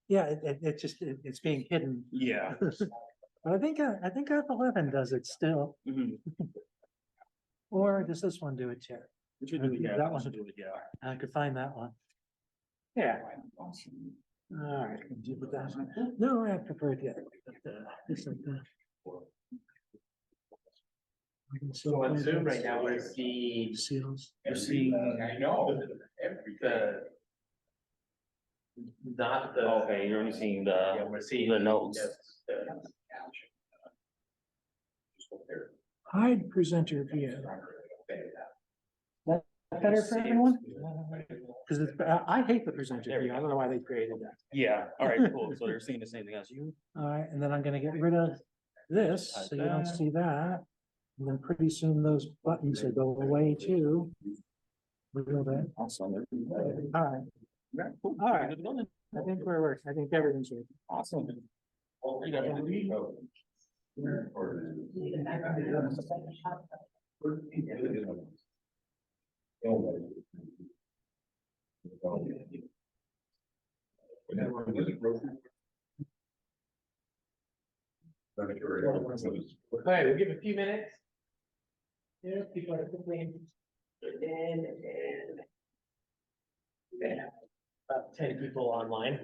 Yeah, it just, it's being hidden. Yeah. But I think F11 does it still, Mhm. or does this one do it too? It should do it, yeah. That It one. should do it, yeah. I could find that one. Yeah. All right. Can you put that one? No, I prefer it the other way, but it's like that. I can still So on find Zoom those right now, we're seeing seals. You're seeing, I know, the. Not the. okay, you're only seeing Yeah, the, we're seeing. the notes. Hide presenter view. That better for everyone? Because it's, I hate the presenter view. I don't know why they created that. Yeah, all right, cool. So they're seeing the same thing as you. All right, and then I'm gonna get rid of this, so you don't see that. And then pretty soon those buttons will go away too. Reveal that. Awesome. All right, all right. I think we're working. I think everything's working. Awesome. All right, we'll give a few minutes. Yeah, people are quickly in. About 10 people online.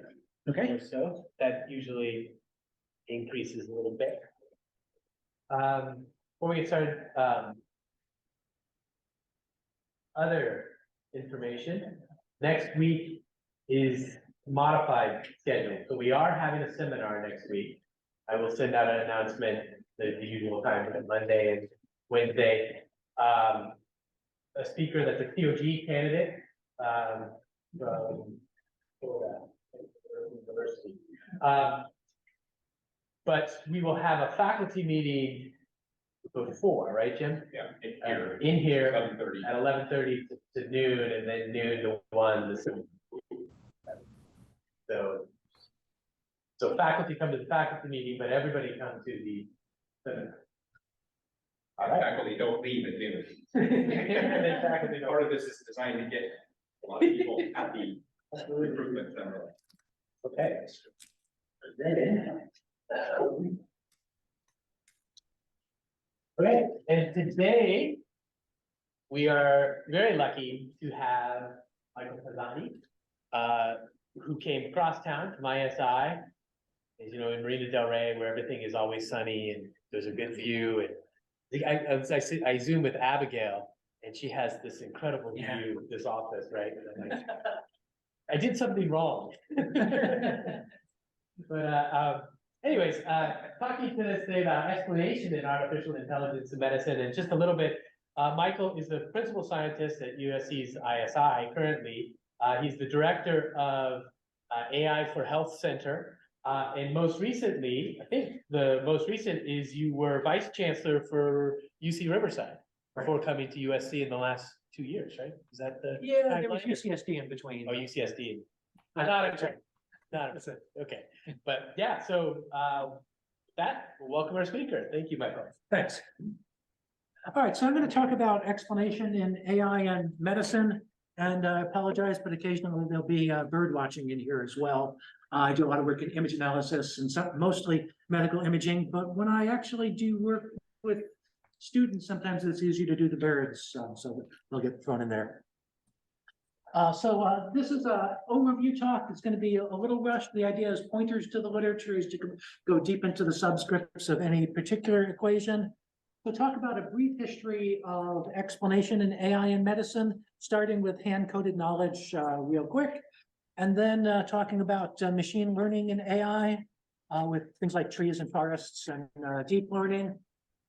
Okay. Or so, that usually increases a little bit. Before we get started, other information, next week is modified schedule. So we are having a seminar next week. I will send out an announcement at the usual time, Monday and Wednesday. A speaker that's a POG candidate from University. But we will have a faculty meeting before, right, Jim? Yeah, In here 11:30. at 11:30 to noon, and then noon to 1. So faculty come to the faculty meeting, but everybody come to the seminar. Faculty don't leave at dinner. And then faculty don't. Part of this is designed to get a lot of people at the recruitment center. Okay. Okay, and today we are very lucky to have Michael Pazzani, who came across town from ISI, as you know, in Marina Del Rey, where everything is always sunny and there's a good view. And I Zoom with Abigail, and she has this incredible view of this office, right? And I'm like, I did something wrong. But anyways, talking to us today about explanation in artificial intelligence in medicine, and just a little bit, Michael is the principal scientist at USC's ISI currently. He's the director of AI for Health Center. And most recently, I think the most recent is you were vice chancellor for UC Riverside before coming to USC in the last 2 years, right? Is that the? Yeah, there was UCSD in between. Oh, UCSD. Not a, okay, but yeah, so welcome our speaker. Thank you, Michael. Thanks. All right, so I'm going to talk about explanation in AI and medicine, and I apologize, but occasionally there'll be bird watching in here as well. I do a lot of work in image analysis and mostly medical imaging, but when I actually do work with students, sometimes it's easier to do the birds, so they'll get thrown in there. This is an overview talk. It's going to be a little rushed. The idea is pointers to the literature is to go deep into the subscripts of any particular equation. We'll talk about a brief history of explanation in AI and medicine, starting with hand-coded knowledge real quick, and then talking about machine learning and AI with things like trees and forests and deep learning.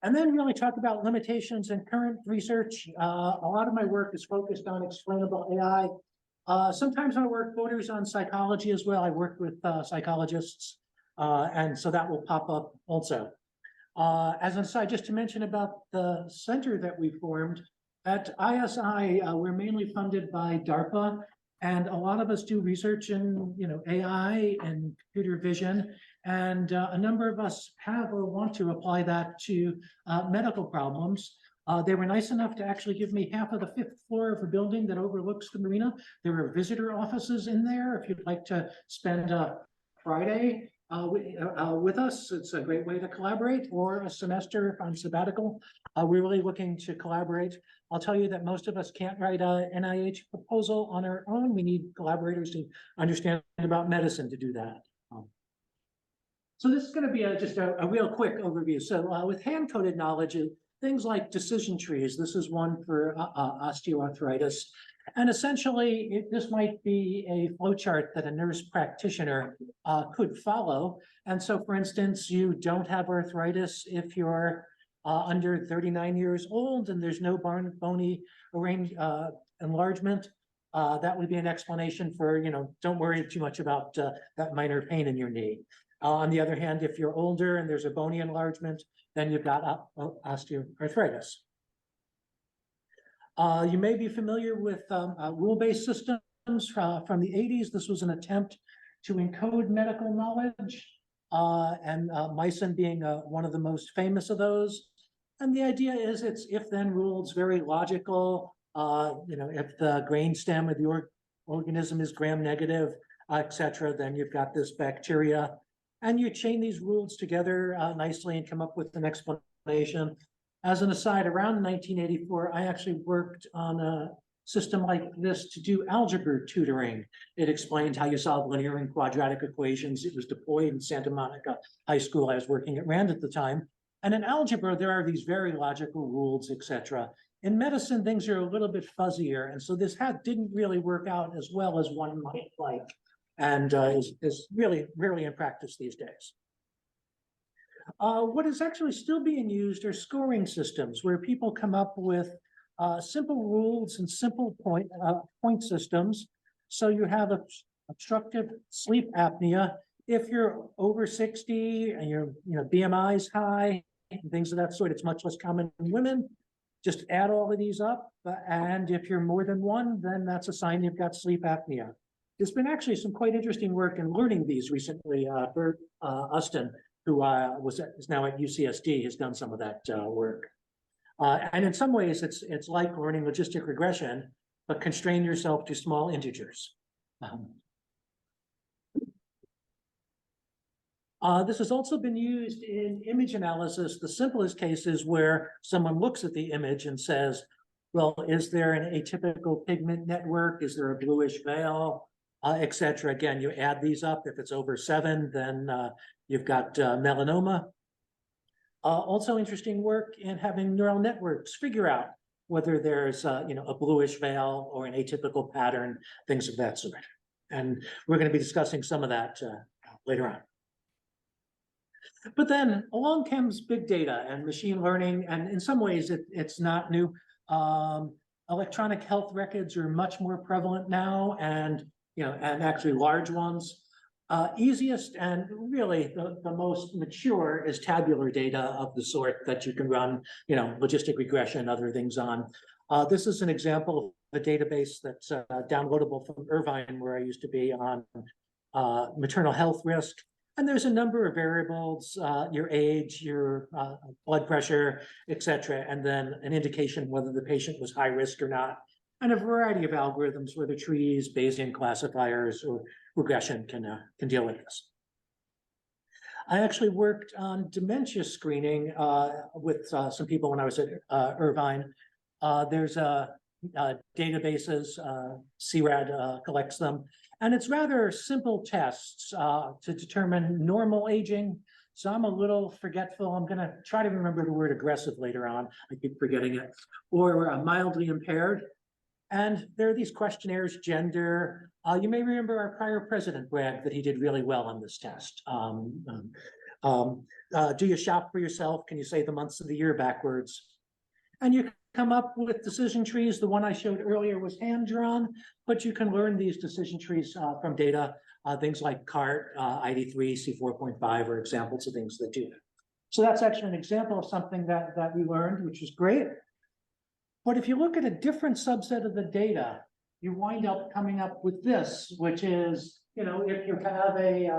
And then really talk about limitations in current research. A lot of my work is focused on explainable AI. Sometimes my work borders on psychology as well. I work with psychologists, and so that will pop up also. As an aside, just to mention about the center that we formed, at ISI, we're mainly funded by DARPA, and a lot of us do research in AI and computer vision. And a number of us have or want to apply that to medical problems. They were nice enough to actually give me half of the 5th floor of a building that overlooks the marina. There are visitor offices in there if you'd like to spend Friday with us. It's a great way to collaborate, or a semester on sabbatical. We're really looking to collaborate. I'll tell you that most of us can't write a NIH proposal on our own. We need collaborators to understand about medicine to do that. So this is going to be just a real quick overview. So with hand-coded knowledge, things like decision trees, this is one for osteoarthritis. And essentially, this might be a flowchart that a nurse practitioner could follow. And so, for instance, you don't have arthritis if you're under 39 years old and there's no bony enlargement. That would be an explanation for, don't worry too much about that minor pain in your knee. On the other hand, if you're older and there's a bony enlargement, then you've got osteoarthritis. You may be familiar with rule-based systems from the 80s. This was an attempt to encode medical knowledge, and Myson being one of the most famous of those. And the idea is it's if-then rules, very logical. If the grain stem of the organism is gram-negative, etc., then you've got this bacteria. And you chain these rules together nicely and come up with an explanation. As an aside, around 1984, I actually worked on a system like this to do algebra tutoring. It explained how you solve linear and quadratic equations. It was deployed in Santa Monica High School. I was working at Rand at the time. And in algebra, there are these very logical rules, etc. In medicine, things are a little bit fuzzier. And so this didn't really work out as well as one might like, and is really rarely in practice these days. What is actually still being used are scoring systems where people come up with simple rules and simple point systems. So you have obstructive sleep apnea. If you're over 60 and your BMI is high and things of that sort, it's much less common in women. Just add all of these up, and if you're more than one, then that's a sign you've got sleep apnea. There's been actually some quite interesting work in learning these recently. Bert Uston, who is now at UCSD, has done some of that work. And in some ways, it's like learning logistic regression, but constrain yourself to small integers. This has also been used in image analysis. The simplest case is where someone looks at the image and says, well, is there an atypical pigment network? Is there a bluish veil? Etc. Again, you add these up. If it's over 7, then you've got melanoma. Also interesting work in having neural networks figure out whether there's a bluish veil or an atypical pattern, things of that sort. And we're going to be discussing some of that later on. But then along comes big data and machine learning, and in some ways it's not new. Electronic health records are much more prevalent now, and actually large ones. Easiest and really the most mature is tabular data of the sort that you can run, logistic regression, other things on. This is an example of a database that's downloadable from Irvine, where I used to be, on maternal health risk. And there's a number of variables, your age, your blood pressure, etc., and then an indication whether the patient was high risk or not, and a variety of algorithms, whether trees, Bayesian classifiers, or regression can deal with this. I actually worked on dementia screening with some people when I was at Irvine. There's databases, CRAD collects them, and it's rather simple tests to determine normal aging. So I'm a little forgetful. I'm going to try to remember the word aggressive later on. I keep forgetting it. Or mildly impaired. And there are these questionnaires, gender. You may remember our prior president bragged that he did really well on this test. Do you shop for yourself? Can you say the months of the year backwards? And you come up with decision trees. The one I showed earlier was hand-drawn, but you can learn these decision trees from data. Things like CART, ID3, C4.5 are examples of things that do that. So that's actually an example of something that we learned, which is great. But if you look at a different subset of the data, you wind up coming up with this, which is, if you have a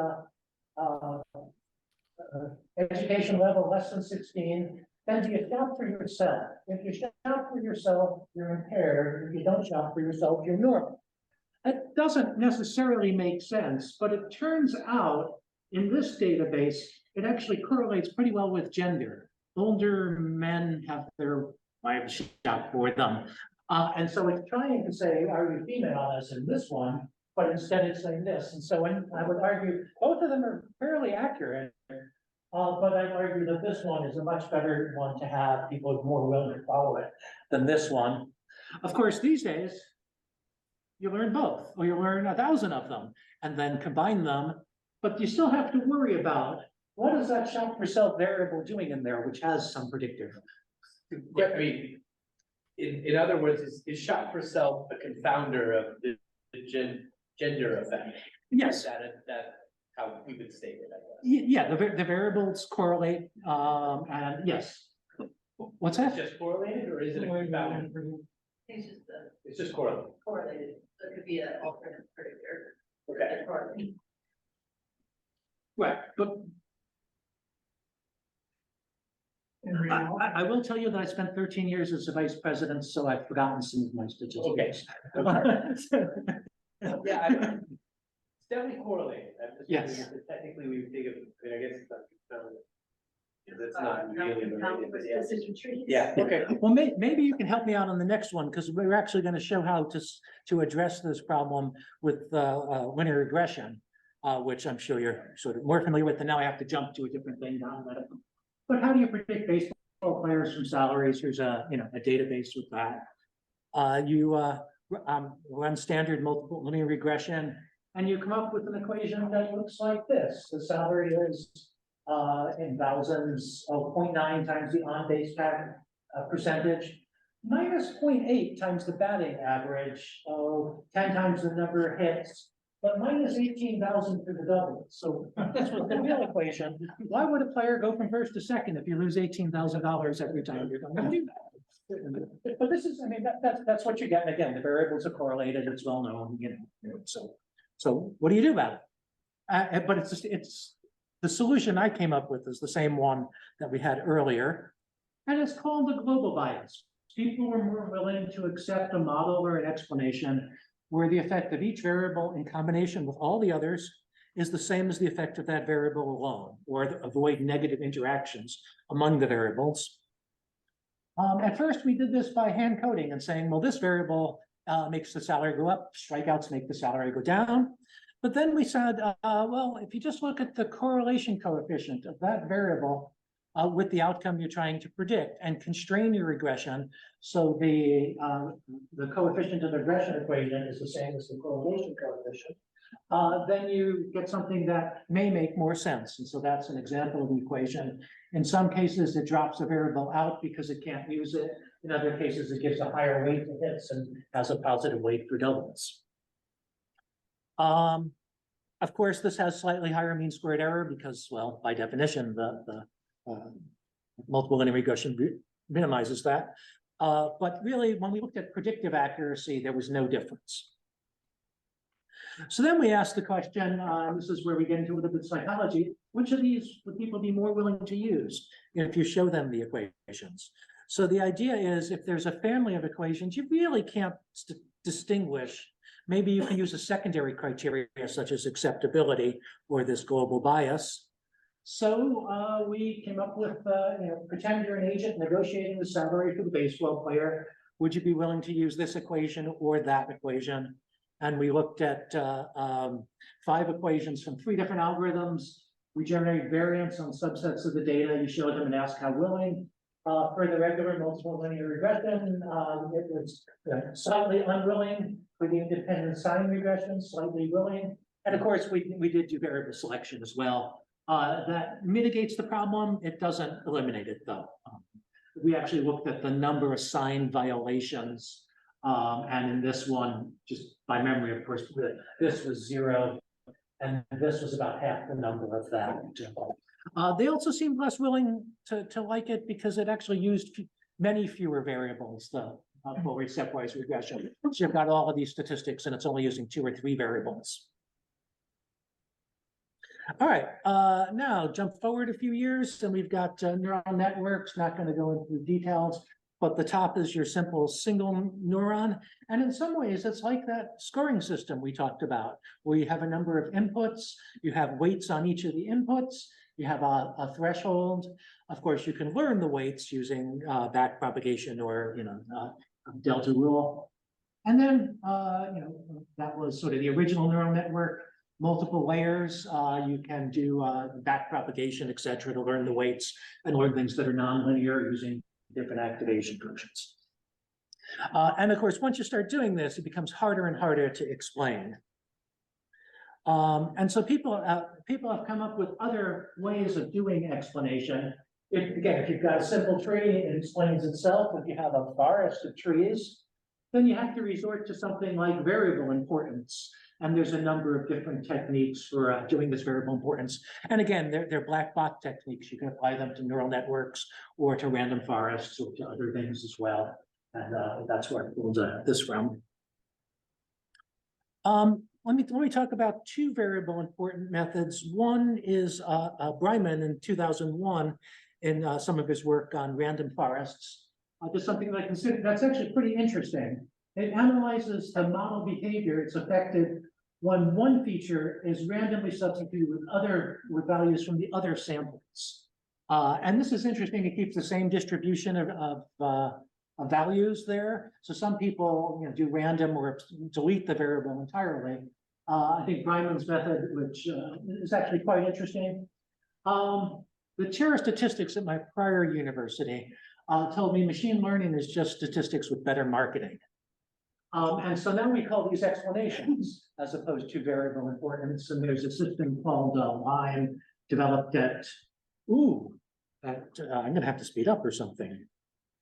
education level less than 16, then do you shop for yourself? If you shop for yourself, you're impaired. If you don't shop for yourself, you're normal. It doesn't necessarily make sense, but it turns out in this database, it actually correlates pretty well with gender. Older men have their wives shop for them. And so it's trying to say, are you female as in this one? But instead it's saying this. And so I would argue both of them are fairly accurate. But I'd argue that this one is a much better one to have people more willing to follow it than this one. Of course, these days, you learn both, or you learn 1,000 of them and then combine them. But you still have to worry about what is that shop for self variable doing in there, which has some predictive. Yeah, I mean, in other words, is shop for self a confounder of the gender effect? Yes. That how we would state it, I guess. Yeah, the variables correlate, and yes. What's Is that? it just correlated or is it a confounder? It's just It's just correlated. correlated, so it could be an alternate predictor. Okay. It's correlated. Right, but I will tell you that I spent 13 years as a vice president, so I've forgotten some of my statistics. Yeah, it's definitely correlated. I'm just Yes. wondering if technically we think of, I mean, I guess it's not confounder. That's not really related, but yeah. Decision trees. Yeah, okay. Well, maybe you can help me out on the next one, because we're actually going to show how to address this problem with linear regression, which I'm sure you're sort of more familiar with, and now I have to jump to a different thing now. But how do you predict baseball players from salaries? Here's a database with that. You run standard multiple linear regression, and you come up with an equation that looks like this. The salary is in thousands of 0.9 times the on-base percentage, minus 0.8 times the batting average, 10 times the number of hits, but minus 18,000 for the double. So this was the real equation. Why would a player go from first to second if you lose $18,000 every time you're going to do that? But this is, I mean, that's what you're getting. Again, the variables are correlated. It's well known, So what do you do about it? But it's the solution I came up with is the same one that we had earlier, and it's called the global bias. People were more willing to accept a model or an explanation where the effect of each variable in combination with all the others is the same as the effect of that variable alone, or avoid negative interactions among the variables. At first, we did this by hand coding and saying, well, this variable makes the salary go up, strikeouts make the salary go down. But then we said, well, if you just look at the correlation coefficient of that variable with the outcome you're trying to predict and constrain your regression, so the coefficient of the regression equation is the same as the correlation coefficient, then you get something that may make more sense. And so that's an example of the equation. In some cases, it drops a variable out because it can't use it. In other cases, it gives a higher weight to hits and has a positive weight for doubles. Of course, this has slightly higher mean squared error because, well, by definition, the multiple linear regression minimizes that. But really, when we looked at predictive accuracy, there was no difference. So then we asked the question, this is where we get into a little bit of psychology, which of these would people be more willing to use if you show them the equations? So the idea is if there's a family of equations, you really can't distinguish. Maybe you can use a secondary criteria such as acceptability or this global bias. So we came up with, pretend you're an agent negotiating the salary for the baseball player. Would you be willing to use this equation or that equation? And we looked at 5 equations from 3 different algorithms. We generate variance on subsets of the data. You show them and ask how willing. For the regular multiple linear regression, it was slightly unwilling. For the independent sign regression, slightly willing. And of course, we did do variable selection as well. That mitigates the problem. It doesn't eliminate it though. We actually looked at the number of sign violations. And in this one, just by memory, of course, this was 0. And this was about half the number of that. They also seemed less willing to like it because it actually used many fewer variables though. For stepwise regression. So you've got all of these statistics and it's only using 2 or 3 variables. All right, now jump forward a few years and we've got neural networks, not going to go into the details, but the top is your simple single neuron. And in some ways, it's like that scoring system we talked about, where you have a number of inputs, you have weights on each of the inputs, you have a threshold. Of course, you can learn the weights using back propagation or, delta rule. And then, that was sort of the original neural network, multiple layers. You can do back propagation, et cetera, to learn the weights and learn things that are nonlinear using different activation functions. And of course, once you start doing this, it becomes harder and harder to explain. And so people have come up with other ways of doing explanation. If you've got a simple tree, it explains itself. If you have a forest of trees, then you have to resort to something like variable importance. And there's a number of different techniques for doing this variable importance. And again, they're black box techniques. You can apply them to neural networks or to random forests or to other things as well. And that's where I pulled this from. Let me talk about two variable important methods. One is Bryman in 2001 in some of his work on random forests. Just something that I consider that's actually pretty interesting. It analyzes the model behavior. It's affected when one feature is randomly substituted with values from the other samples. And this is interesting. It keeps the same distribution of values there. So some people do random or delete the variable entirely. I think Bryman's method, which is actually quite interesting. The chair of statistics at my prior university told me machine learning is just statistics with better marketing. And so now we call these explanations as opposed to variable importance. And there's a system called Lime developed at, I'm going to have to speed up or something.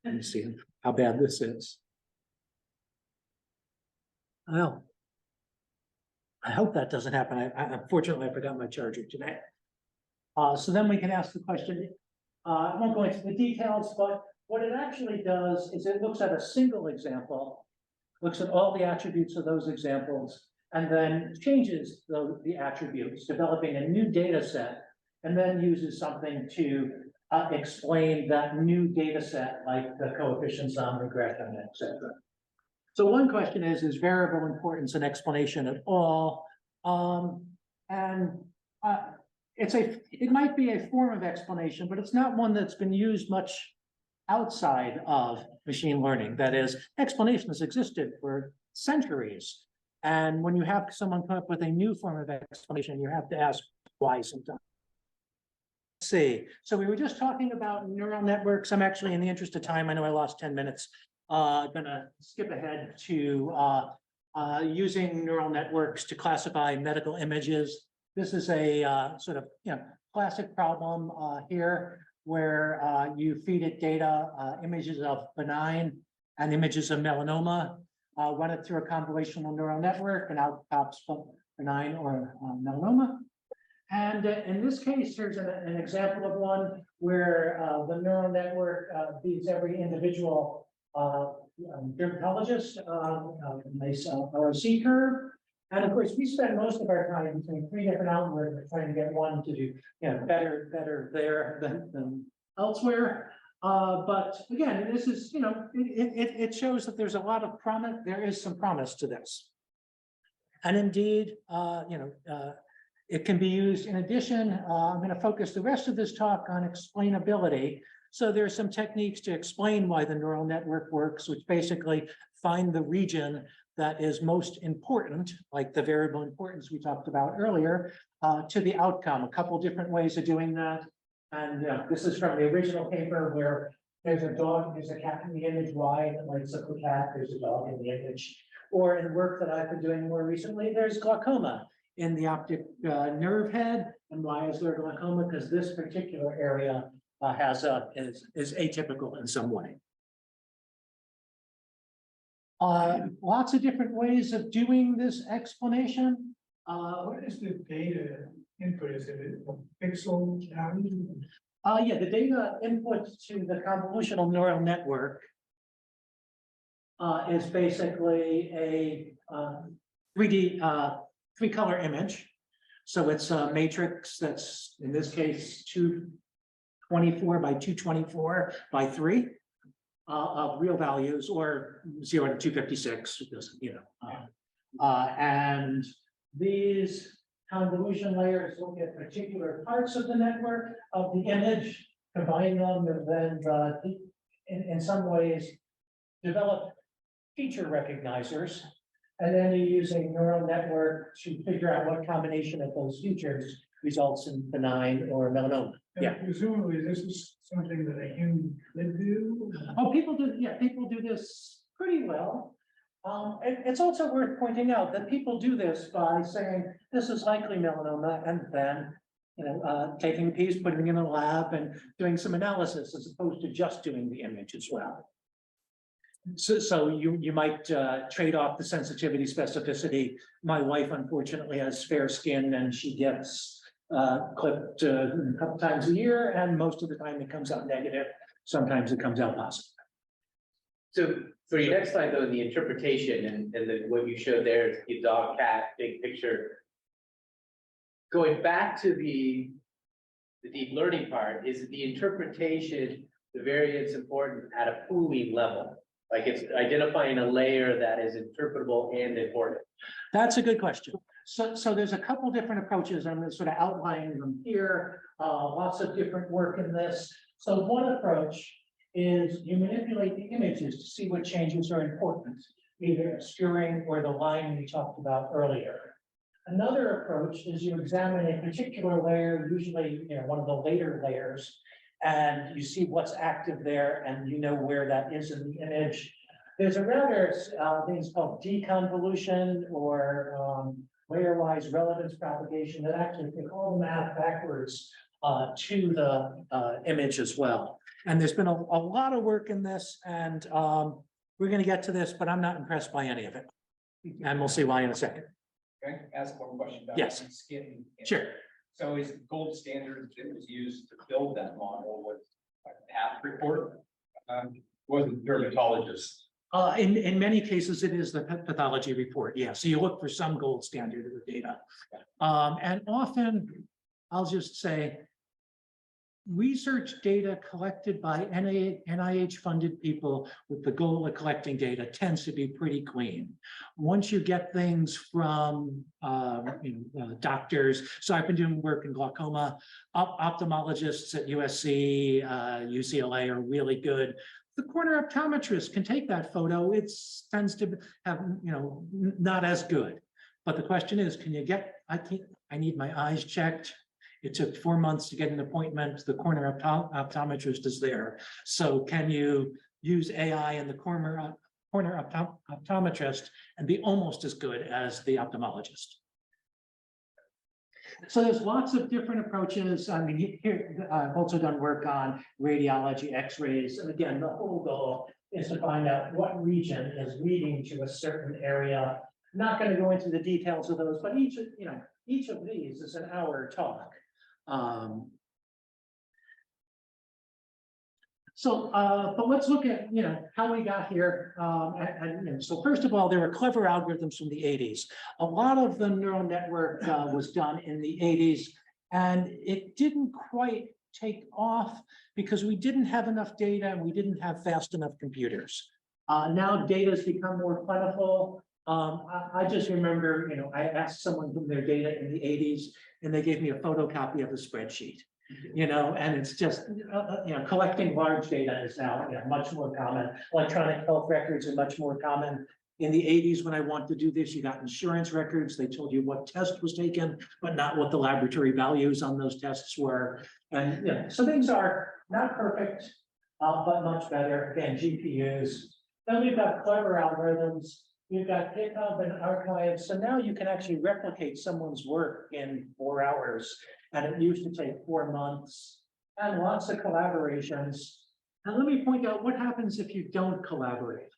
Let me see how bad this is. Well, I hope that doesn't happen. Unfortunately, I forgot my charger today. So then we can ask the question. I won't go into the details, but what it actually does is it looks at a single example, looks at all the attributes of those examples, and then changes the attributes, developing a new data set, and then uses something to explain that new data set, like the coefficients on regression, et cetera. So one question is variable importance an explanation at all? It might be a form of explanation, but it's not one that's been used much outside of machine learning. That is, explanation has existed for centuries. And when you have someone come up with a new form of explanation, you have to ask why sometimes. Let's see. So we were just talking about neural networks. I'm actually, in the interest of time, I know I lost 10 minutes. I'm going to skip ahead to using neural networks to classify medical images. This is a sort of classic problem here, where you feed it data, images of benign and images of melanoma, run it through a convolutional neural network, and out pops benign or melanoma. And in this case, here's an example of one where the neural network feeds every individual dermatologist a nice ROC curve. And of course, we spend most of our time between 3 different algorithms trying to get one to do better there than elsewhere. But again, this is it shows that there's a lot of promise. There is some promise to this, and indeed, it can be used in addition. I'm going to focus the rest of this talk on explainability. So there are some techniques to explain why the neural network works, which basically find the region that is most important, like the variable importance we talked about earlier, to the outcome. A couple different ways of doing that. And this is from the original paper where there's a dog, there's a cat in the image, Y that lights up the cat, there's a dog in the image. Or in work that I've been doing more recently, there's glaucoma in the optic nerve head. And why is there glaucoma? Because this particular area is atypical in some way. Lots of different ways of doing this explanation. What is the data input? Is it a pixel count? Yeah, the data input to the convolutional neural network is basically a 3D, 3-color image. So it's a matrix that's, in this case, 224 by 224 by 3. of real values, or 0 to 256, you know. And these convolution layers look at particular parts of the network of the image, combine them, and then in some ways develop feature recognizers. And then you use a neural network to figure out what combination of those features results in benign or melanoma. And Yeah. presumably this is something that a human could do. Oh, people do this pretty well. It's also worth pointing out that people do this by saying, this is likely melanoma, and then, you know, taking a piece, putting it in a lab and doing some analysis as opposed to just doing the image as well. So you might trade off the sensitivity specificity. My wife unfortunately has fair skin and she gets clipped a couple times a year, and most of the time it comes out negative. Sometimes it comes out positive. So for your next slide, though, the interpretation and what you showed there is your dog, cat, big picture. Going back to the deep learning part, is the interpretation, the variance important at a pooling level? Like it's identifying a layer that is interpretable and important. That's a good question. So there's a couple different approaches. I'm sort of outlining them here. Lots of different work in this. So one approach is you manipulate the images to see what changes are important, either obscuring or the line we talked about earlier. Another approach is you examine a particular layer, usually, you know, one of the later layers, and you see what's active there and you know where that is in the image. There's a rather things called deconvolution or layer-wise relevance propagation that actually take all the math backwards to the image as well. And there's been a lot of work in this, and we're going to get to this, but I'm not impressed by any of it. And we'll see why in a second. Can I ask one question about Yes. skin? Sure. So is the gold standard that was used to build that model was like path report? Wasn't dermatologist? In many cases, it is the pathology report. Yeah, so you look for some gold standard of the data. And often, I'll just say, research data collected by NIH-funded people with the goal of collecting data tends to be pretty clean. Once you get things from doctors, so I've been doing work in glaucoma, ophthalmologists at USC, UCLA are really good. The corner optometrist can take that photo. It tends to have, not as good. But the question is, can you get, I need my eyes checked. It took 4 months to get an appointment. The corner optometrist is there. So can you use AI in the corner optometrist and be almost as good as the ophthalmologist? So there's lots of different approaches. I mean, here I've also done work on radiology, X-rays, and again, the whole goal is to find out what region is leading to a certain area. I'm not going to go into the details of those, but each of these is an hour talk. But let's look at, how we got here. So first of all, there were clever algorithms from the 80s. A lot of the neural network was done in the 80s, and it didn't quite take off because we didn't have enough data and we didn't have fast enough computers. Now data has become more plentiful. I just remember, I asked someone from their data in the 80s, and they gave me a photocopy of the spreadsheet. And it's just, collecting large data is now much more common. Electronic health records are much more common. In the 80s, when I wanted to do this, you got insurance records. They told you what test was taken, but not what the laboratory values on those tests were. And so things are not perfect, but much better. Again, GPUs. Then we've got clever algorithms. We've got GitHub and archives. So now you can actually replicate someone's work in 4 hours. And it used to take 4 months, and lots of collaborations. And let me point out what happens if you don't collaborate.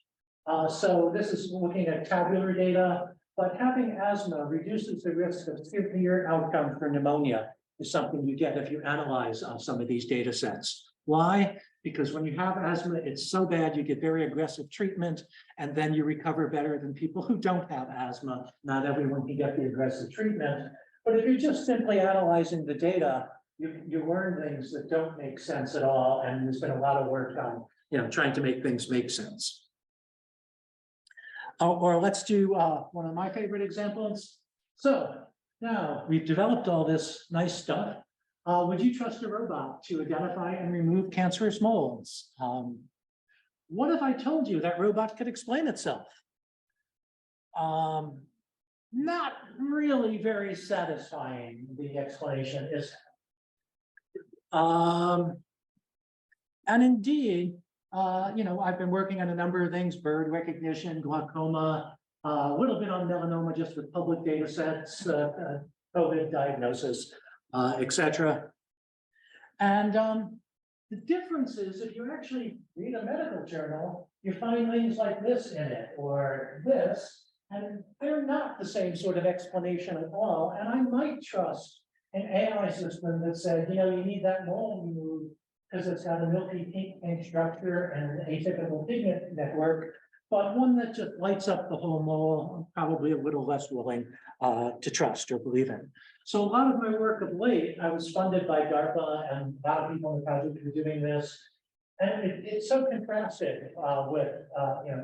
So this is looking at tabular data, but having asthma reduces the risk of severe outcome for pneumonia is something you get if you analyze on some of these data sets. Why? Because when you have asthma, it's so bad you get very aggressive treatment, and then you recover better than people who don't have asthma. Not everyone can get the aggressive treatment. But if you're just simply analyzing the data, you learn things that don't make sense at all. And there's been a lot of work on trying to make things make sense. Or let's do one of my favorite examples. So now we've developed all this nice stuff. Would you trust a robot to identify and remove cancerous moles? What if I told you that robot could explain itself? Not really very satisfying, the explanation is. And indeed, I've been working on a number of things, bird recognition, glaucoma, a little bit on melanoma, just with public data sets, COVID diagnosis, etc. And the difference is if you actually read a medical journal, you find things like this in it or this, and they're not the same sort of explanation at all. And I might trust an AI system that said, you need that mole removed because it's got a milky pink structure and an atypical pigment network, but one that just lights up the whole mole, I'm probably a little less willing to trust or believe in. So a lot of my work of late, I was funded by DARPA, and a lot of people in the project were doing this. And it's so contrasted with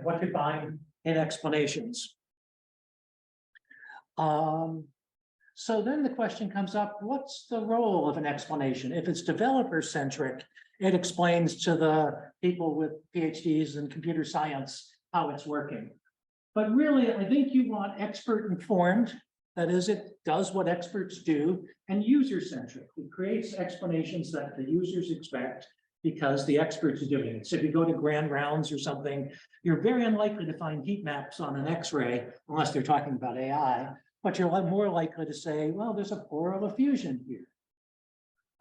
what you find in explanations. So then the question comes up, what's the role of an explanation? If it's developer-centric, it explains to the people with PhDs in computer science how it's working. But really, I think you want expert-informed. That is, it does what experts do, and user-centric. It creates explanations that the users expect because the experts are doing it. So if you go to grand rounds or something, you're very unlikely to find heat maps on an X-ray unless they're talking about AI, but you're more likely to say, well, there's a pleural effusion here.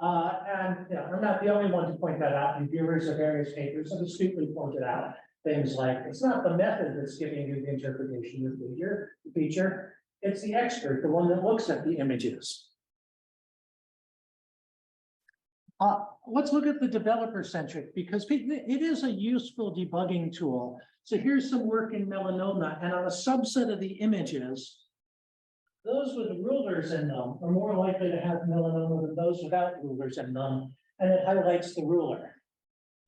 And I'm not the only one to point that out. Reviewers of various papers have astutely pointed out things like, it's not the method that's giving you the interpretation of the feature, it's the expert, the one that looks at the images. Let's look at the developer-centric, because it is a useful debugging tool. So here's some work in melanoma, and on a subset of the images, those with rulers in them are more likely to have melanoma than those without rulers in them, and it highlights the ruler.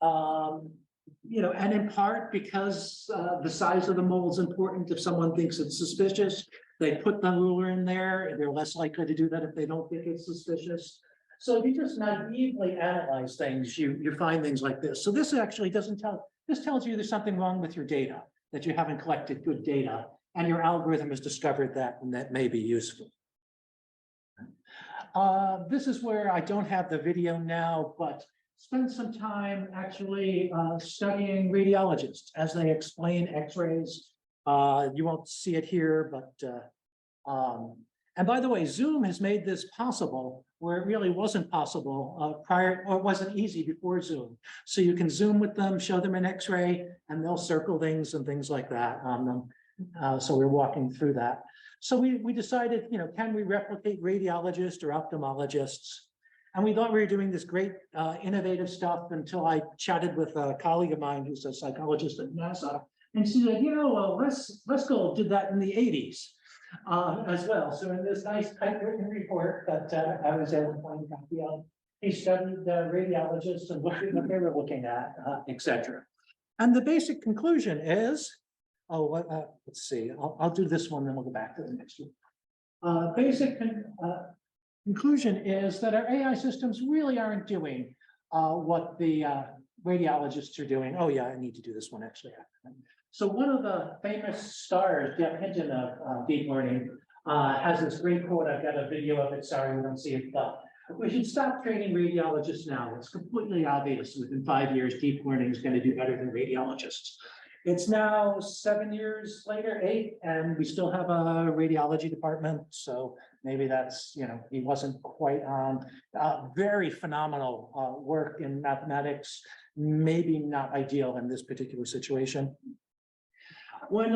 And in part because the size of the mole is important. If someone thinks it's suspicious, they put the ruler in there. They're less likely to do that if they don't think it's suspicious. So if you just naively analyze things, you find things like this. So this actually doesn't this tells you there's something wrong with your data, that you haven't collected good data, and your algorithm has discovered that, and that may be useful. This is where I don't have the video now, but spend some time actually studying radiologists as they explain X-rays. You won't see it here, but and by the way, Zoom has made this possible where it really wasn't possible prior, or it wasn't easy before Zoom. So you can Zoom with them, show them an X-ray, and they'll circle things and things like that on them. So we're walking through that. So we decided, can we replicate radiologists or ophthalmologists? And we thought we were doing this great innovative stuff until I chatted with a colleague of mine who's a psychologist at NASA. And she said, well, Lesko did that in the 80s as well. So in this nice typewritten report that I was able to find a copy of, he studied radiologists and looked at what they were looking at, etc. And the basic conclusion is, let's see, I'll do this one, then we'll go back to the next one. Basic conclusion is that our AI systems really aren't doing what the radiologists are doing. Oh yeah, I need to do this one actually. So one of the famous stars, Jeff Hinton of deep learning, has this great quote. I've got a video of it. Sorry, we don't see it, but we should stop training radiologists now. It's completely obvious within 5 years, deep learning is going to do better than radiologists. It's now 7 years later, 8, and we still have a radiology department. So maybe that's, he wasn't quite on very phenomenal work in mathematics, maybe not ideal in this particular situation. When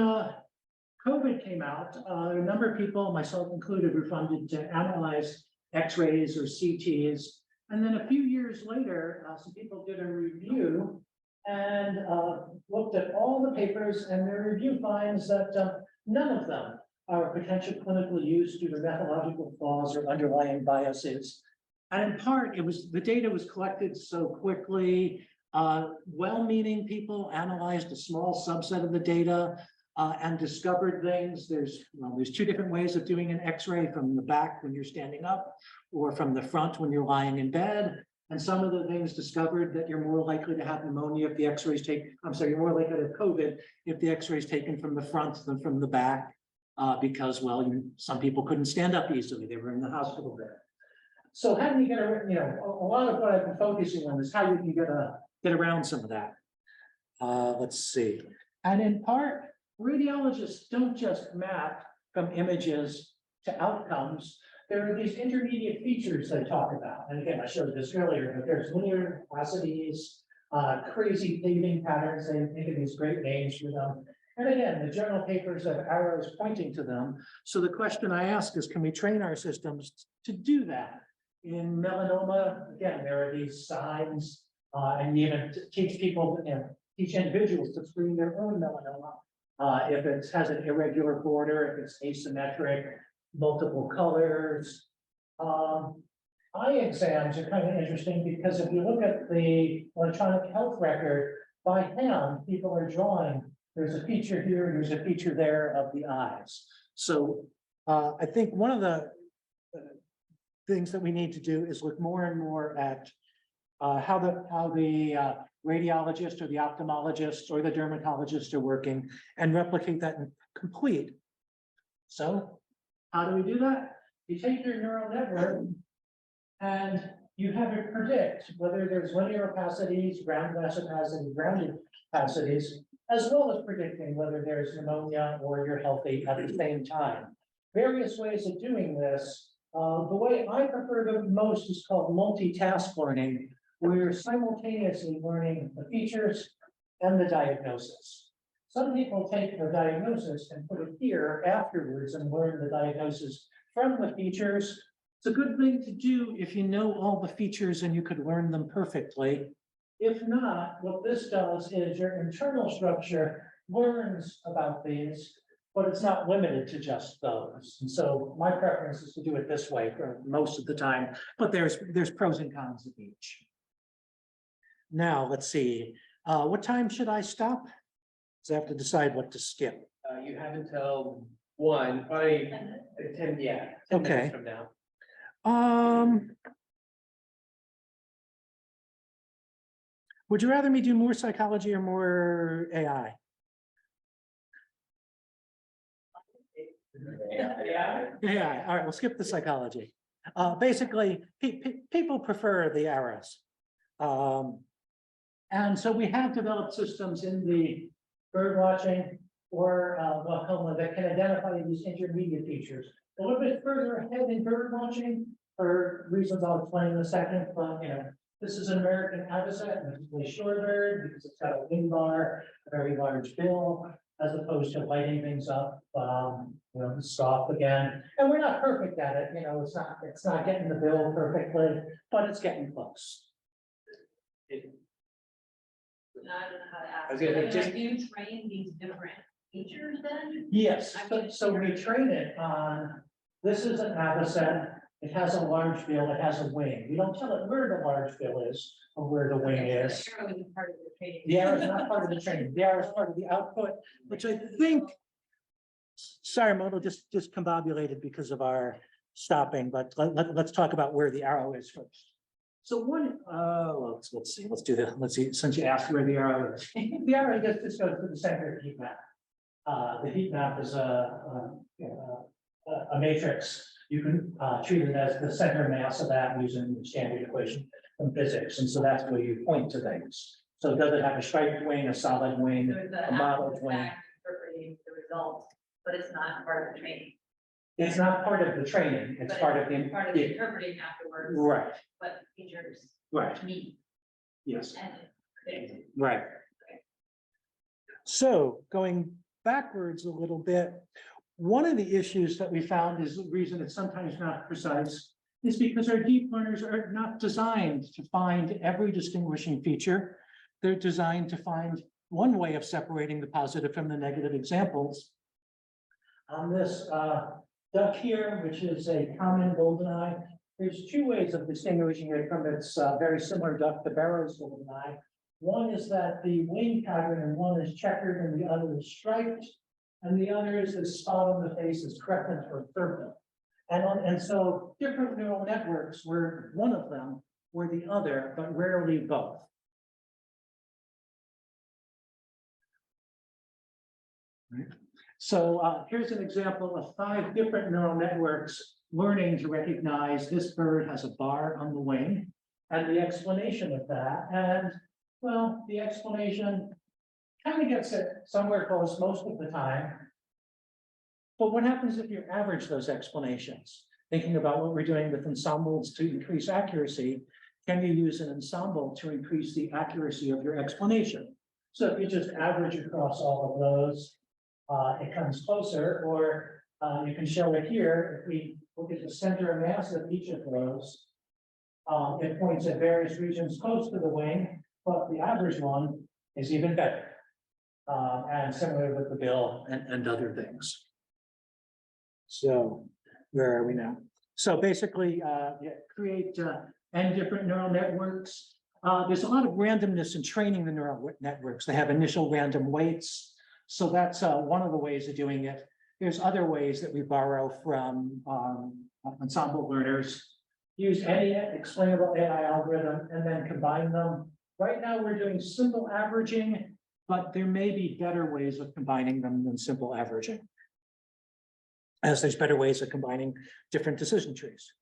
COVID came out, a number of people, myself included, were funded to analyze X-rays or CTs. And then a few years later, some people did a review and looked at all the papers, and their review finds that none of them are potential clinical use due to methodological flaws or underlying biases. And in part, the data was collected so quickly, Well-meaning people analyzed a small subset of the data and discovered things. There's two different ways of doing an X-ray, from the back when you're standing up or from the front when you're lying in bed. And some of the things discovered that you're more likely to have pneumonia if the X-ray is taken. You're more likely to have COVID if the X-ray is taken from the front than from the back, because, well, some people couldn't stand up easily. They were in the hospital bed. So how do you get around, a lot of what I've been focusing on is how you can get around some of that. Let's see. And in part, radiologists don't just map from images to outcomes. There are these intermediate features they talk about. And again, I showed this earlier, but there's linear opacities, crazy paving patterns. They think of these great names for them. And again, the journal papers have arrows pointing to them. So the question I ask is, can we train our systems to do that? In melanoma, again, there are these signs, and you even teach people, teach individuals to screen their own melanoma. If it has an irregular border, if it's asymmetric, multiple colors. Eye exams are kind of interesting because if you look at the electronic health record by hand, people are drawing. There's a feature here, there's a feature there of the eyes. So I think one of the things that we need to do is look more and more at how the radiologist or the ophthalmologist or the dermatologist are working and replicate that in complete. So how do we do that? You take your neural network and you have it predict whether there's linear opacities, ground glass opacity, grounded opacities, as well as predicting whether there's pneumonia or you're healthy at the same time. Various ways of doing this. The way I prefer the most is called multitask learning, where you're simultaneously learning the features and the diagnosis. Some people take the diagnosis and put it here afterwards and learn the diagnosis from the features. It's a good thing to do if you know all the features and you could learn them perfectly. If not, what this does is your internal structure learns about these, but it's not limited to just those. And so my preference is to do it this way for most of the time, but there's pros and cons of each. Now, let's see. What time should I stop? So I have to decide what to skip. You have until 1, probably 10, yeah. 10 Okay. minutes from now. Would you rather me do more psychology or more AI? Yeah. Yeah, all right, we'll skip the psychology. Basically, people prefer the arrows. And so we have developed systems in the bird watching or glaucoma that can identify these intermediate features. A little bit further ahead in bird watching for reasons I'll explain in a second, but this is an American avocet, and it's a shorebird because it's got a wing bar, a very large bill, as opposed to lighting things up, soft again. And we're not perfect at it, it's not getting the bill perfectly, but it's getting close. No, I don't know how to ask. I was gonna So say, do you train these different features then? Yes, so we train it on, this is an avocet, it has a large bill, it has a wing. We don't tell it where the large bill is or where the wing Okay, is. so the arrow isn't part of the training. The arrow is not part of the training, the arrow is part of the output, which I think, sorry, Moto just discombobulated because of our stopping, but let's talk about where the arrow is first. So let's see, let's do this. Let's see, since you asked where the arrow is. The arrow just goes to the center of the heat map. The heat map is a matrix. You can treat it as the center mass of that using the standard equation from physics. And so that's where you point to things. So does it have a striped wing, a solid wing, So it's a modeled wing? interpreting the results, but it's not part of the training. It's not part of the training, it's But part of the. interpreting afterwards. Right, What features right, mean yes, and predict. right. So going backwards a little bit, one of the issues that we found is the reason it's sometimes not precise is because our deep learners are not designed to find every distinguishing feature. They're designed to find one way of separating the positive from the negative examples. On this duck here, which is a common goldeneye, there's two ways of distinguishing it from its very similar duck, the Barrow's goldeneye. One is that the wing pattern in one is checkered and the other is striped, and the other is the spot on the face is crescent or circle. And so different neural networks were one of them or the other, but rarely both. Right. So here's an example of 5 different neural networks learning to recognize this bird has a bar on the wing and the explanation of that. And well, the explanation kind of gets it somewhere close most of the time. But what happens if you average those explanations? Thinking about what we're doing with ensembles to increase accuracy, can you use an ensemble to increase the accuracy of your explanation? So if you just average across all of those, it comes closer, or you can show it here. If we look at the center of mass of each of those, it points at various regions close to the wing, but the average one is even better. And similar with the bill and other things. So where are we now? So basically, create n different neural networks. There's a lot of randomness in training the neural networks. They have initial random weights. So that's one of the ways of doing it. There's other ways that we borrow from ensemble learners. Use any explainable AI algorithm and then combine them. Right now, we're doing simple averaging, but there may be better ways of combining them than simple averaging, as there's better ways of combining different decision trees.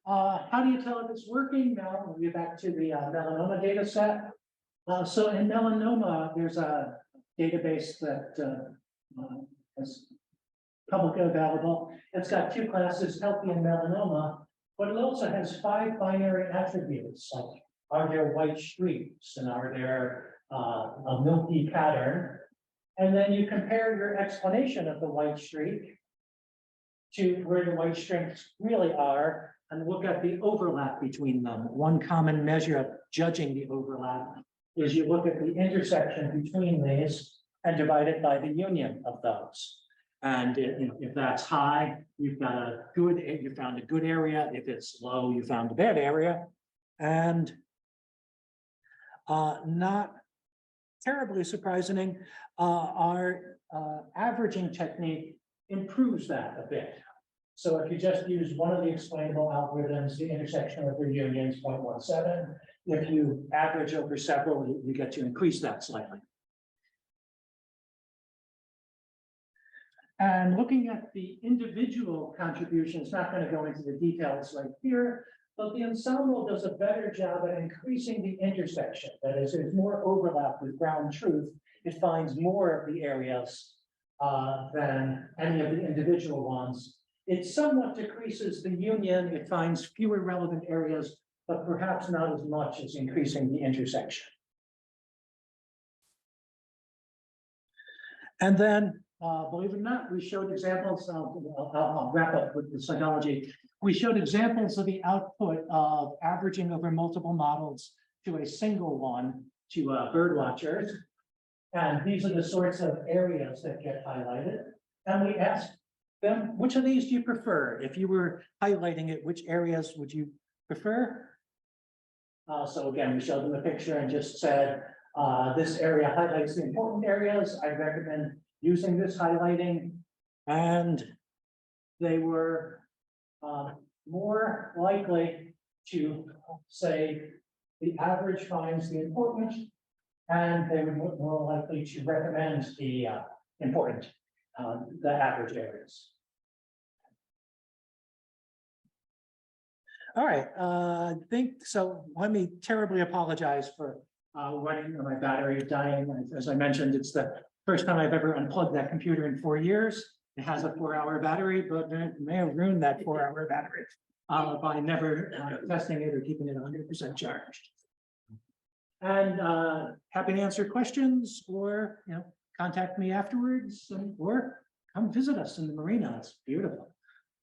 How do you tell if it's working? Now we'll get back to the melanoma data set. So in melanoma, there's a database that is publicly available. It's got 2 classes, healthy and melanoma, but it also has 5 binary attributes, like are there white streaks and are there a milky pattern? And then you compare your explanation of the white streak to where the white streaks really are and look at the overlap between them. One common measure of judging the overlap is you look at the intersection between these and divide it by the union of those. And if that's high, you found a good area. If it's low, you found a bad area. And not terribly surprising, our averaging technique improves that a bit. So if you just use one of the explainable algorithms, the intersection of their unions 0.17. If you average over several, you get to increase that slightly. And looking at the individual contributions, not going to go into the details right here, but the ensemble does a better job at increasing the intersection. That is, there's more overlap with ground truth. It finds more of the areas than any of the individual ones. It somewhat decreases the union. It finds fewer relevant areas, but perhaps not as much as increasing the intersection. And then, believe it or not, we showed examples. I'll wrap up with the psychology. We showed examples of the output of averaging over multiple models to a single one to bird watchers. And these are the sorts of areas that get highlighted. And we asked them, which of these do you prefer? If you were highlighting it, which areas would you prefer? So again, we showed them a picture and just said, this area highlights the important areas. I recommend using this highlighting. And they were more likely to say the average finds the important, and they were more likely to recommend the important, the average areas. All right, I think so. Let me terribly apologize for running my battery dying. As I mentioned, it's the first time I've ever unplugged that computer in 4 years. It has a 4-hour battery, but it may have ruined that 4-hour battery by never testing it or keeping it 100% charged. And happy to answer questions, or contact me afterwards, or come visit us in the marina. It's beautiful.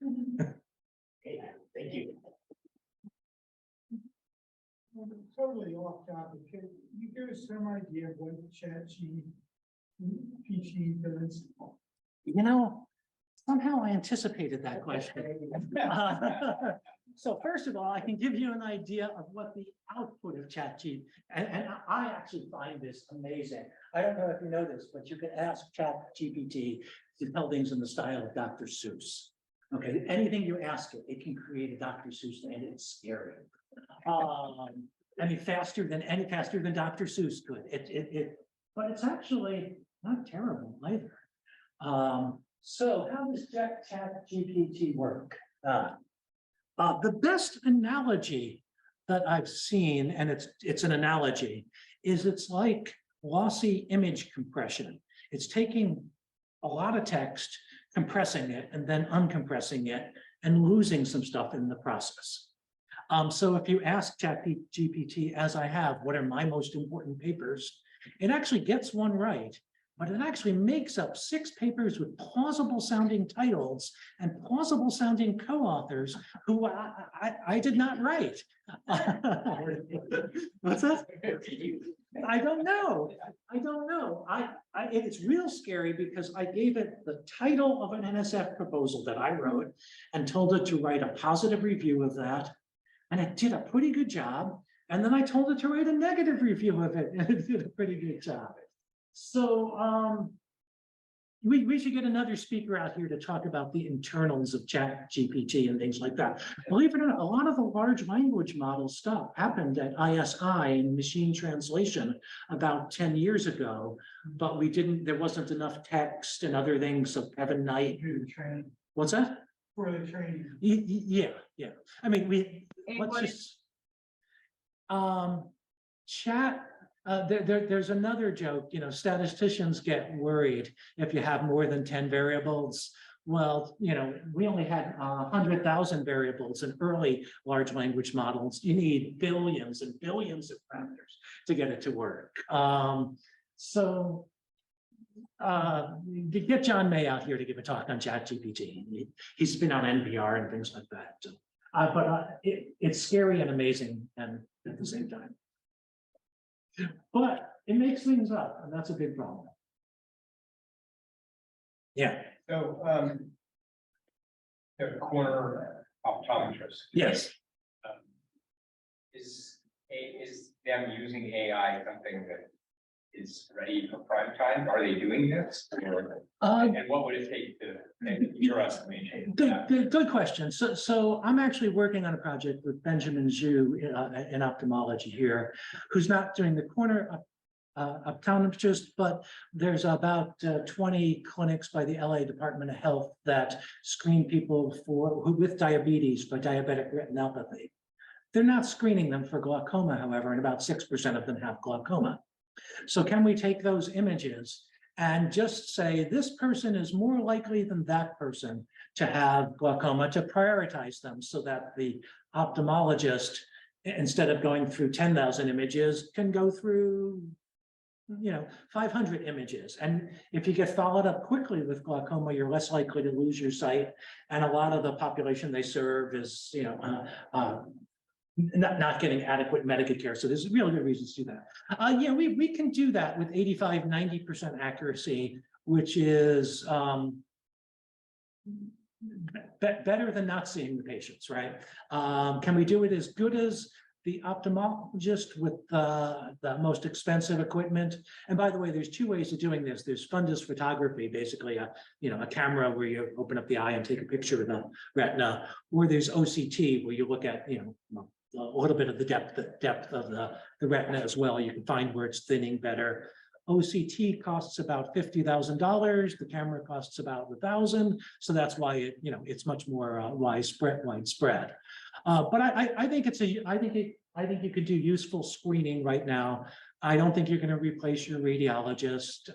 Okay, thank you. Totally off topic. Can you give us some idea of what ChatGPT does? Somehow I anticipated that question. So first of all, I can give you an idea of what the output of ChatGPT, and I actually find this amazing. I don't know if you know this, but you can ask ChatGPT to tell things in the style of Dr. Suess. Okay, anything you ask it, it can create a Dr. Seuss, and it's scary. I mean, faster than Dr. Seuss could. But it's actually not terrible either. So how does ChatGPT work? The best analogy that I've seen, and it's an analogy, is it's like lossy image compression. It's taking a lot of text, compressing it, and then uncompressing it, and losing some stuff in the process. So if you ask ChatGPT, as I have, what are my most important papers, it actually gets one right, but it actually makes up 6 papers with plausible sounding titles and plausible sounding co-authors who I did not write. What's that? I don't know. It's real scary because I gave it the title of an NSF proposal that I wrote and told it to write a positive review of that. And it did a pretty good job. And then I told it to write a negative review of it, and it did a pretty good job. So we should get another speaker out here to talk about the internals of ChatGPT and things like that. Believe it or not, a lot of the large language model stuff happened at ISI in machine translation about 10 years ago, but there wasn't enough text and other things. So Kevin Knight. What's that? For the training. Yeah. I mean, let's just chat. There's another joke, statisticians get worried if you have more than 10 variables. Well, we only had 100,000 variables in early large language models. You need billions and billions of parameters to get it to work. Get John May out here to give a talk on ChatGPT. He's been on NPR and things like that. So, but it's scary and amazing and at the same time. But it makes things up, and that's a big problem. Yeah. So, the corner optometrist. Yes. Is them using AI something that is ready for prime time? Are they doing this? And what would it take to make your estimation? Good question. So I'm actually working on a project with Benjamin Zhu in ophthalmology here, who's not doing the corner optometrist, but there's about 20 clinics by the LA Department of Health that screen people with diabetes for diabetic retinopathy. They're not screening them for glaucoma, however, and about 6% of them have glaucoma. So can we take those images and just say this person is more likely than that person to have glaucoma, to prioritize them so that the ophthalmologist, instead of going through 10,000 images, can go through 500 images. And if you get followed up quickly with glaucoma, you're less likely to lose your sight. And a lot of the population they serve is not getting adequate medical care. So there's really good reasons to do that. Yeah, we can do that with 85–90% accuracy, which is better than not seeing the patients, right? Can we do it as good as the ophthalmologist with the most expensive equipment? And by the way, there's 2 ways of doing this. There's fundus photography, basically a camera where you open up the eye and take a picture of the retina, or there's OCT where you look at a little bit of the depth of the retina as well. You can find where it's thinning better. OCT costs about $50,000. The camera costs about $1,000. So that's why it's much more widespread. But I think you could do useful screening right now. I don't think you're going to replace your radiologist.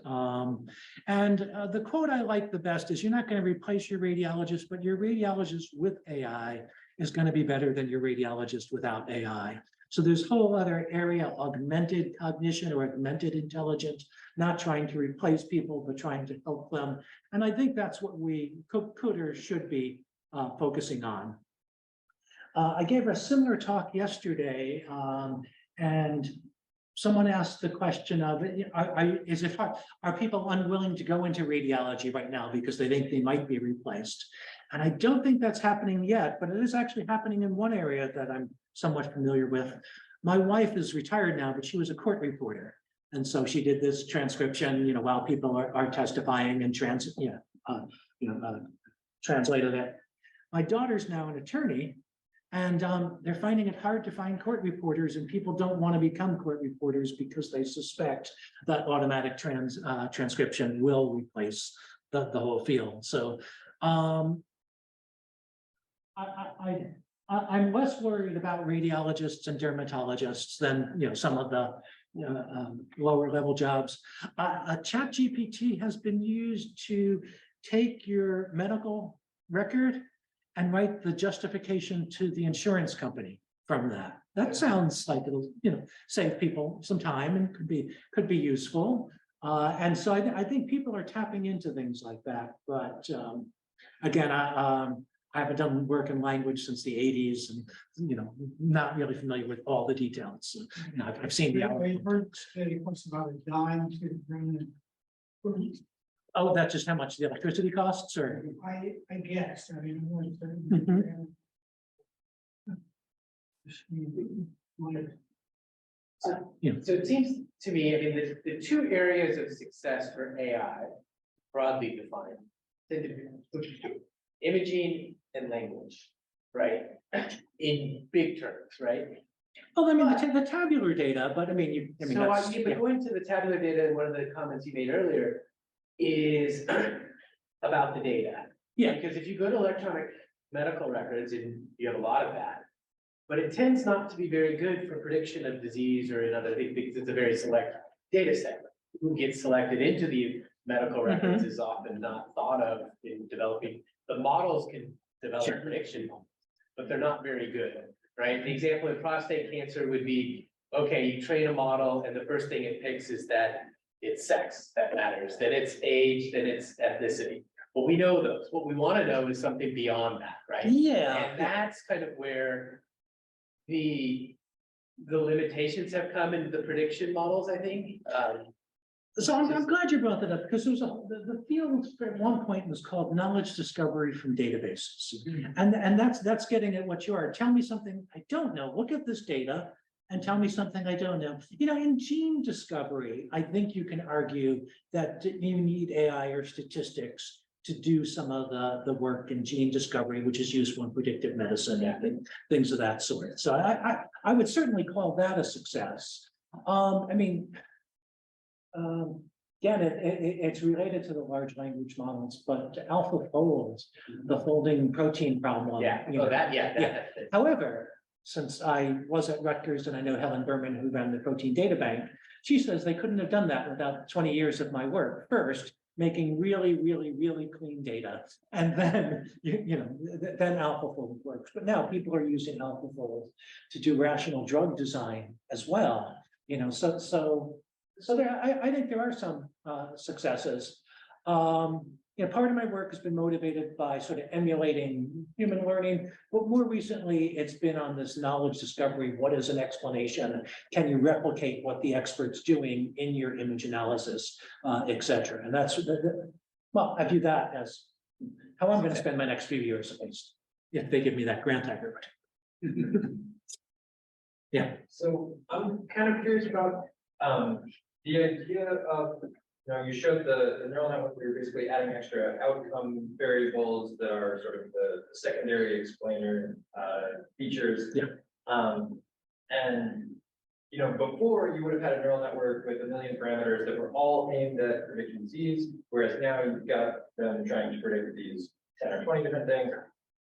And the quote I like the best is, you're not going to replace your radiologist, but your radiologist with AI is going to be better than your radiologist without AI. So there's a whole other area, augmented cognition or augmented intelligence, not trying to replace people, but trying to help them. And I think that's what we could or should be focusing on. I gave a similar talk yesterday, and someone asked the question of, are people unwilling to go into radiology right now because they think they might be replaced? And I don't think that's happening yet, but it is actually happening in one area that I'm somewhat familiar with. My wife is retired now, but she was a court reporter. And so she did this transcription, while people are testifying and translated it. My daughter's now an attorney, and they're finding it hard to find court reporters, and people don't want to become court reporters because they suspect that automatic transcription will replace the whole field. So I'm less worried about radiologists and dermatologists than some of the lower level jobs. ChatGPT has been used to take your medical record and write the justification to the insurance company from that. That sounds like it'll save people some time and could be useful. And so I think people are tapping into things like that. But again, I haven't done work in language since the 80s, and not really familiar with all the details. I've seen the I heard today was about a dime to bring in. Oh, that's just how much the electricity costs, or I guess, I mean. So it seems to me, I mean, the two areas of success for AI, broadly defined, tend to be imaging and language, right? In big terms, right? well, I mean, the tabular data, but I mean, But that's, going to the tabular data, one of the comments you made earlier is about the data. Yeah. Because if you go to electronic medical records, and you have a lot of that, but it tends not to be very good for prediction of disease or another thing, because it's a very select data set. Who gets selected into the medical records is often not thought of in developing. The models can develop Sure. prediction, but they're not very good, right? The example in prostate cancer would be, okay, you train a model and the first thing it picks is that it's sex that matters, that it's age, that it's ethnicity. Well, we know those. What we want to know is something beyond that, right? yeah. And that's kind of where the limitations have come in the prediction models, I think. So I'm glad you brought that up, because there's the field at one point was called knowledge discovery from databases. And that's getting at what you are. Tell me something I don't know. Look at this data and tell me something I don't know. In gene discovery, I think you can argue that you need AI or statistics to do some of the work in gene discovery, which is useful in predictive medicine and things of that sort. So I would certainly call that a success. Again, it's related to the large language models, but AlphaFold, the folding protein problem. However, since I was at Rutgers and I know Helen Berman, who ran the protein data bank, she says they couldn't have done that without 20 years of my work. First, making really, really, really clean data, and then then AlphaFold works. But now people are using AlphaFold to do rational drug design as well. So there, I think there are some successes. Part of my work has been motivated by sort of emulating human learning, but more recently it's been on this knowledge discovery. What is an explanation? Can you replicate what the expert's doing in your image analysis, et cetera? And that's, well, I view that as how I'm going to spend my next few years, at least, if they give me that grant I wrote. Yeah. So I'm kind of curious about the idea of, you showed the neural network where you're basically adding extra outcome variables that are sort of the secondary explainer features. Yeah. And before you would have had a neural network with 1 million parameters that were all aimed at predicting disease, whereas now you've got them trying to predict these 10 or 20 different things.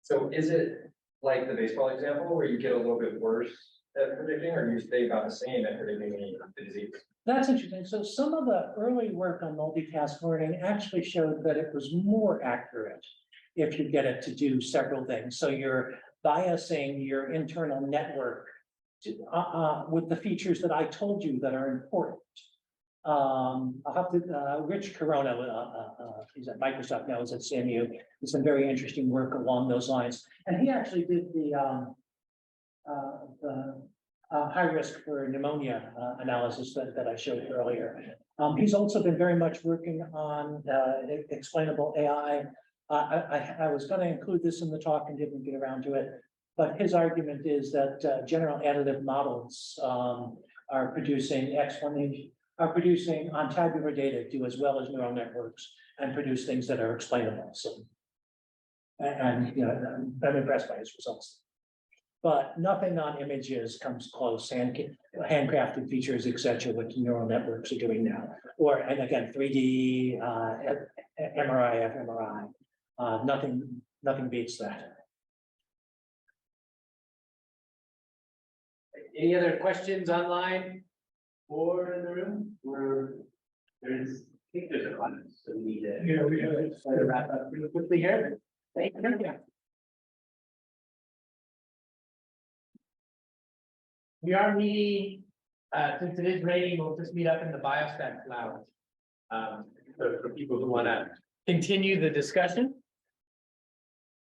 So is it like the baseball example where you get a little bit worse at predicting, or do you stay about the same at predicting the disease? That's interesting. So some of the early work on multitask learning actually showed that it was more accurate if you get it to do several things. So you're biasing your internal network to, with the features that I told you that are important. I'll have to, Rich Corona, he's at Microsoft now, is at CMU, did some very interesting work along those lines. And he actually did the high risk for pneumonia analysis that I showed earlier. He's also been very much working on explainable AI I was gonna include this in the talk and didn't get around to it. But his argument is that general additive models are producing on tabular data do as well as neural networks and produce things that are explainable, so. And, you know, I'm impressed by his results. But nothing on images comes close, handcrafted features, et cetera, what neural networks are doing now. Or, and again, 3D, MRI, fMRI, nothing beats that. Any other questions online or in the room? Or there's, I think there's a comment, so we need to. Yeah, we have it. Try to wrap up really quickly here. Thank you. We are meeting, since it is raining, we'll just meet up in the Biostatistics lounge. For people who want to continue the discussion.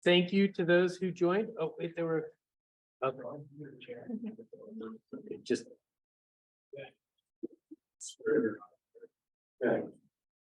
Thank you to those who joined. Oh, wait, there were. Okay, just.